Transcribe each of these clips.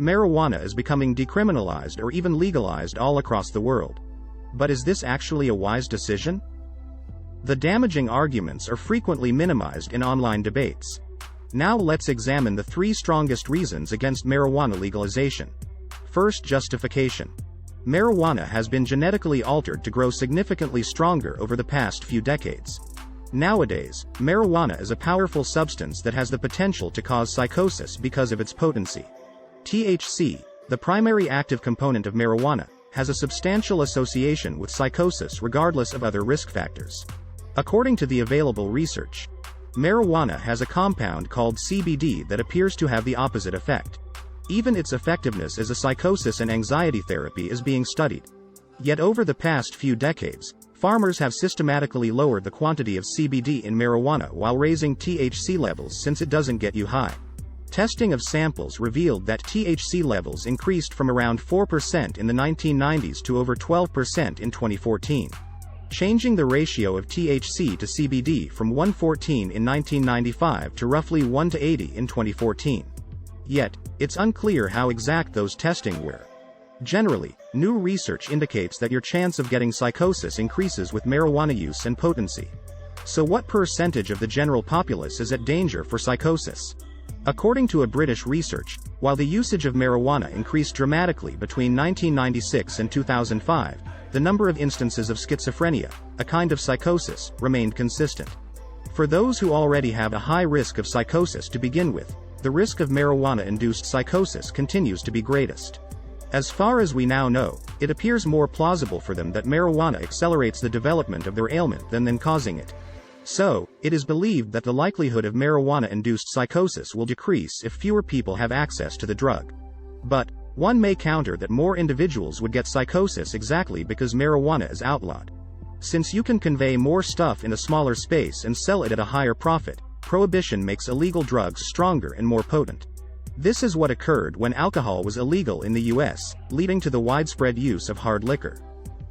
Marijuana is becoming decriminalized or even legalized all across the world. But is this actually a wise decision? The damaging arguments are frequently minimized in online debates. Now let's examine the 3 strongest reasons against marijuana legalization. First, justification. Marijuana has been genetically altered to grow significantly stronger over the past few decades. Nowadays, marijuana is a powerful substance that has the potential to cause psychosis because of its potency. THC, the primary active component of marijuana, has a substantial association with psychosis regardless of other risk factors. According to the available research, marijuana has a compound called CBD that appears to have the opposite effect. Even its effectiveness as a psychosis and anxiety therapy is being studied. Yet over the past few decades, farmers have systematically lowered the quantity of CBD in marijuana while raising THC levels since it doesn't get you high. Testing of samples revealed that THC levels increased from around 4% in the 1990s to over 12% in 2014. Changing the ratio of THC to CBD from 1:14 in 1995 to roughly 1:80 in 2014. Yet, it's unclear how exact those testing were. Generally, new research indicates that your chance of getting psychosis increases with marijuana use and potency. So what percentage of the general populace is at danger for psychosis? According to a British research, while the usage of marijuana increased dramatically between 1996 and 2005, the number of instances of schizophrenia, a kind of psychosis, remained consistent. For those who already have a high risk of psychosis to begin with, the risk of marijuana-induced psychosis continues to be greatest. As far as we now know, it appears more plausible for them that marijuana accelerates the development of their ailment than causing it. So, it is believed that the likelihood of marijuana-induced psychosis will decrease if fewer people have access to the drug. But, one may counter that more individuals would get psychosis exactly because marijuana is outlawed. Since you can convey more stuff in a smaller space and sell it at a higher profit, prohibition makes illegal drugs stronger and more potent. This is what occurred when alcohol was illegal in the US, leading to the widespread use of hard liquor.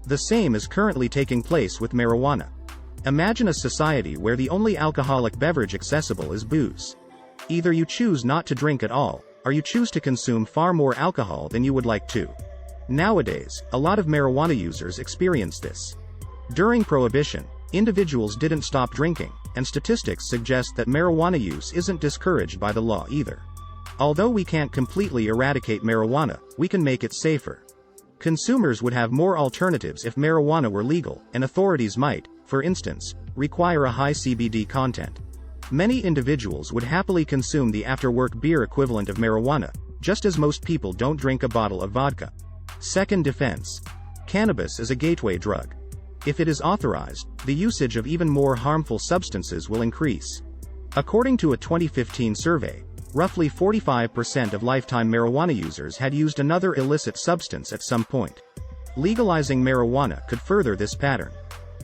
The same is currently taking place with marijuana. Imagine a society where the only alcoholic beverage accessible is booze. Either you choose not to drink at all, or you choose to consume far more alcohol than you would like to. Nowadays, a lot of marijuana users experience this. During Prohibition, individuals didn't stop drinking, and statistics suggest that marijuana use isn't discouraged by the law either. Although we can't completely eradicate marijuana, we can make it safer. Consumers would have more alternatives if marijuana were legal, and authorities might, for instance, require a high CBD content. Many individuals would happily consume the after-work beer equivalent of marijuana, just as most people don't drink a bottle of vodka. Second defense. Cannabis is a gateway drug. If it is authorized, the usage of even more harmful substances will increase. According to a 2015 survey, roughly 45% of lifetime marijuana users had used another illicit substance at some point. Legalizing marijuana could further this pattern.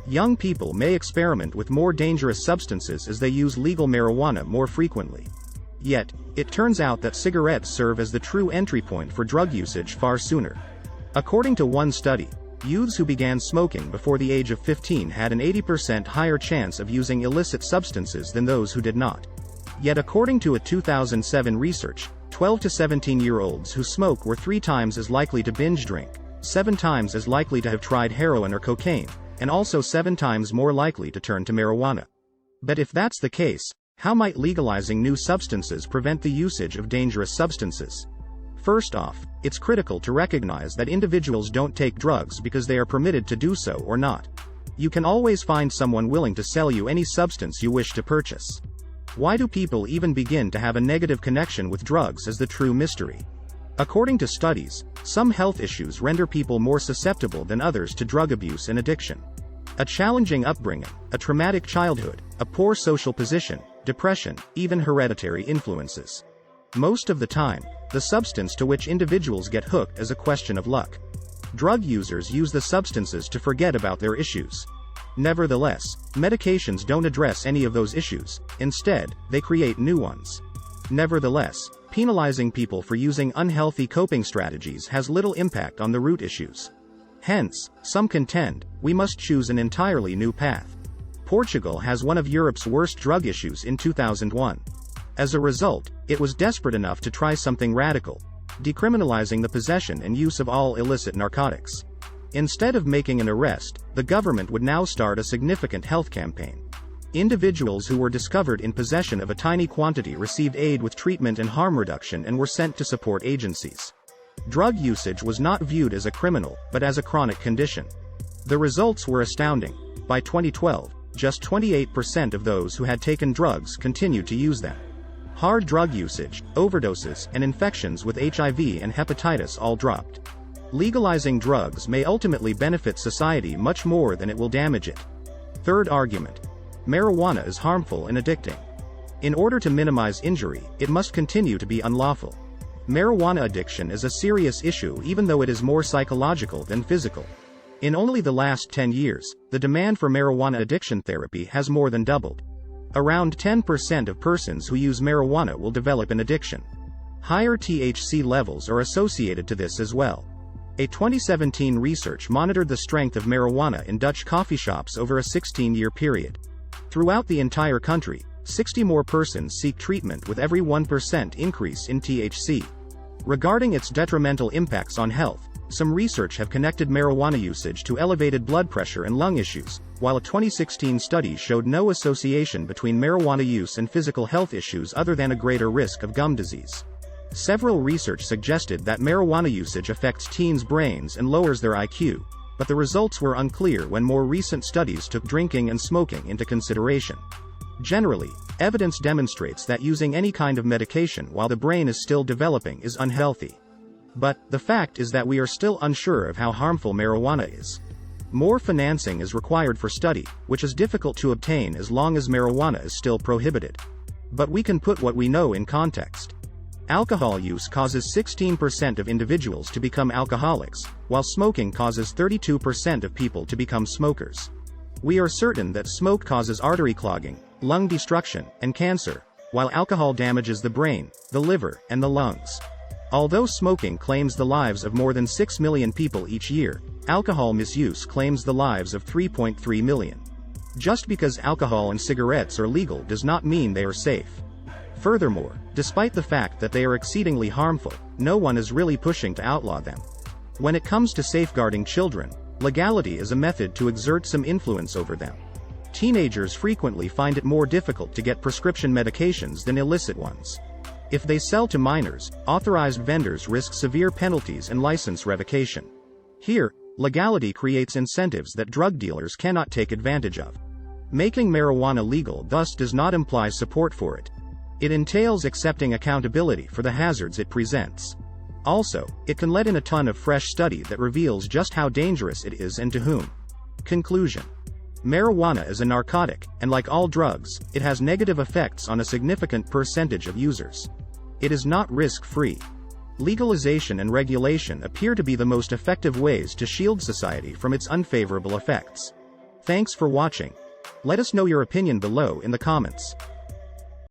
Young people may experiment with more dangerous substances as they use legal marijuana more frequently. Yet, it turns out that cigarettes serve as the true entry point for drug usage far sooner. According to one study, youths who began smoking before the age of 15 had an 80% higher chance of using illicit substances than those who did not. Yet according to a 2007 research, 12 to 17-year-olds who smoke were 3 times as likely to binge drink, 7 times as likely to have tried heroin or cocaine, and also 7 times more likely to turn to marijuana. But if that's the case, how might legalizing new substances prevent the usage of dangerous substances? First off, it's critical to recognize that individuals don't take drugs because they are permitted to do so or not. You can always find someone willing to sell you any substance you wish to purchase. Why do people even begin to have a negative connection with drugs is the true mystery. According to studies, some health issues render people more susceptible than others to drug abuse and addiction. A challenging upbringing, a traumatic childhood, a poor social position, depression, even hereditary influences. Most of the time, the substance to which individuals get hooked is a question of luck. Drug users use the substances to forget about their issues. Nevertheless, medications don't address any of those issues, instead, they create new ones. Nevertheless, penalizing people for using unhealthy coping strategies has little impact on the root issues. Hence, some contend, we must choose an entirely new path. Portugal has one of Europe's worst drug issues in 2001. As a result, it was desperate enough to try something radical. decriminalizing the possession and use of all illicit narcotics. Instead of making an arrest, the government would now start a significant health campaign. Individuals who were discovered in possession of a tiny quantity received aid with treatment and harm reduction and were sent to support agencies. Drug usage was not viewed as a criminal, but as a chronic condition. The results were astounding. By 2012, just 28% of those who had taken drugs continued to use them. Hard drug usage, overdoses, and infections with HIV and hepatitis all dropped. Legalizing drugs may ultimately benefit society much more than it will damage it. Third argument. Marijuana is harmful and addicting. In order to minimize injury, it must continue to be unlawful. Marijuana addiction is a serious issue even though it is more psychological than physical. In only the last 10 years, the demand for marijuana addiction therapy has more than doubled. Around 10% of persons who use marijuana will develop an addiction. Higher THC levels are associated to this as well. A 2017 research monitored the strength of marijuana in Dutch coffee shops over a 16-year period. Throughout the entire country, 60 more persons seek treatment with every 1% increase in THC. Regarding its detrimental impacts on health, some research have connected marijuana usage to elevated blood pressure and lung issues, while a 2016 study showed no association between marijuana use and physical health issues other than a greater risk of gum disease. Several research suggested that marijuana usage affects teens' brains and lowers their IQ, but the results were unclear when more recent studies took drinking and smoking into consideration. Generally, evidence demonstrates that using any kind of medication while the brain is still developing is unhealthy. But, the fact is that we are still unsure of how harmful marijuana is. More financing is required for study, which is difficult to obtain as long as marijuana is still prohibited. But we can put what we know in context. Alcohol use causes 16% of individuals to become alcoholics, while smoking causes 32% of people to become smokers. We are certain that smoke causes artery clogging, lung destruction, and cancer, while alcohol damages the brain, the liver, and the lungs. Although smoking claims the lives of more than 6 million people each year, alcohol misuse claims the lives of 3.3 million. Just because alcohol and cigarettes are legal does not mean they are safe. Furthermore, despite the fact that they are exceedingly harmful, no one is really pushing to outlaw them. When it comes to safeguarding children, legality is a method to exert some influence over them. Teenagers frequently find it more difficult to get prescription medications than illicit ones. If they sell to minors, authorized vendors risk severe penalties and license revocation. Here, legality creates incentives that drug dealers cannot take advantage of. Making marijuana legal thus does not imply support for it. It entails accepting accountability for the hazards it presents. Also, it can let in a ton of fresh study that reveals just how dangerous it is and to whom. Conclusion. Marijuana is a narcotic, and like all drugs, it has negative effects on a significant percentage of users. It is not risk-free. Legalization and regulation appear to be the most effective ways to shield society from its unfavorable effects. Thanks for watching. Let us know your opinion below in the comments.